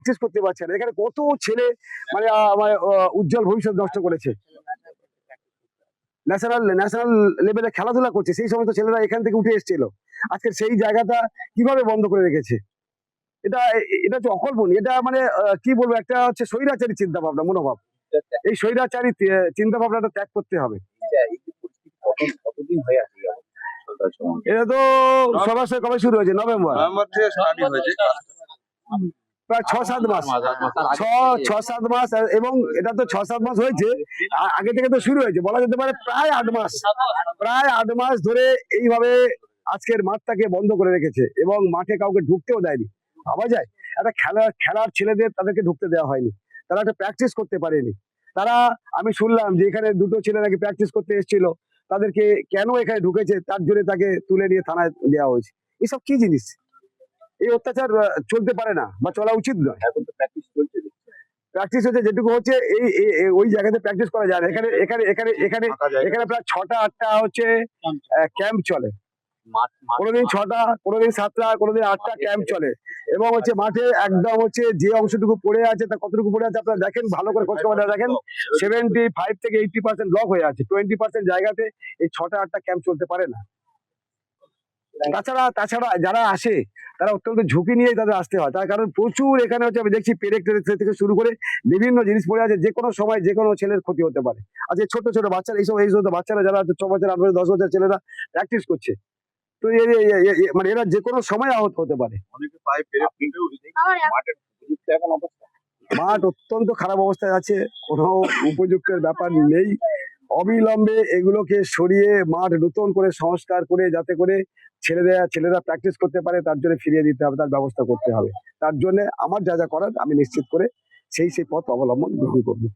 Practice করতে পারছে না। এখানে কত ছেলে মানে আমার উজ্জ্বল ভবিষ্যৎ নষ্ট করেছে। ন্যাশনাল ন্যাশনাল লেভেলে খেলাধুলা করছে, সেই সমস্ত ছেলেরা এখান থেকে উঠে এসেছিল, আজকে সেই জায়গাটা কিভাবে বন্ধ করে রেখেছে। এটা এটা হচ্ছে অকল্পনীয়। এটা মানে কি বলবো, একটা হচ্ছে স্বৈরাচারী চিন্তা ভাবনা, মনোভাব। এই স্বৈরাচারী চিন্তা ভাবনাটা ত্যাগ করতে হবে। কতদিন হয়ে আছে এটা তো সরাসরি কবে শুরু হয়েছে? নভেম্বর থেকে স্টার্টিং হয়েছে। প্রায় 6-7 মাস, 6-7 মাস। এবং এটা তো 6-7 মাস হয়েছে, আগে থেকে তো শুরু হয়েছে বলা যেতে পারে। প্রায় 8 মাস, প্রায় 8 মাস ধরে এইভাবে আজকের মাঠটাকে বন্ধ করে রেখেছে এবং মাঠে কাউকে ঢুকতেও দেয়নি। ভাবা যায়, একটা খেলার ছেলেদের তাদেরকে ঢুকতে দেওয়া হয়নি, তারা একটা প্র্যাকটিস করতে পারেনি। তারা, আমি শুনলাম যে এখানে দুটো ছেলে নাকি প্র্যাকটিস করতে এসেছিল, তাদেরকে কেন এখানে ঢুকেছে তার জন্য তাকে তুলে নিয়ে থানায় দেওয়া হয়েছে। এসব কি জিনিস? এই অত্যাচার চলতে পারে না বা চলা উচিত নয়। এখন তো প্র্যাকটিস চলছে। প্র্যাকটিস হচ্ছে যেটুকু হচ্ছে ওই জায়গাতে প্র্যাকটিস করা যায় না। এখানে এখানে এখানে এখানে এখানে প্রায় 6টা-8টা হচ্ছে ক্যাম্প চলে। কোনোদিন 6টা, কোনোদিন 7টা, কোনোদিন 8টা ক্যাম্প চলে। এবং হচ্ছে মাঠে একদম হচ্ছে যে অংশটুকু পড়ে আছে, তা কতটুকু পড়ে আছে আপনারা দেখেন, ভালো করে খোঁজ খবর দেখেন। 75 থেকে 80% ব্লক হয়ে আছে। 20% জায়গাতে এই 6টা-8টা ক্যাম্প চলতে পারে না। তাছাড়া যারা আসে তারা অত্যন্ত ঝুঁকি নিয়ে তাদের আসতে হয়, তার কারণ প্রচুর এখানে হচ্ছে আমি দেখছি পেরেক টেরেক থেকে শুরু করে বিভিন্ন জিনিস পড়ে আছে, যে কোনো সময় যে কোনো ছেলের ক্ষতি হতে পারে। আজকে ছোট ছোট বাচ্চারা, এই সমস্ত বাচ্চারা যারা 6 বছর, 8 বছর, 10 বছর ছেলেরা প্র্যাকটিস করছে, তো মানে এরা যে কোনো সময় আহত হতে পারে। মাঠ অত্যন্ত খারাপ অবস্থায় আছে, কোনো উপযুক্তের ব্যাপার নেই। অবিলম্বে এগুলোকে সরিয়ে মাঠ নতুন করে সংস্কার করে, যাতে করে ছেলেরা প্র্যাকটিস করতে পারে, তার জন্য ফিরিয়ে দিতে হবে, তার ব্যবস্থা করতে হবে। তার জন্য আমার যা যা করার আমি নিশ্চিত করে সেই পথ অবলম্বন গ্রহণ করবো।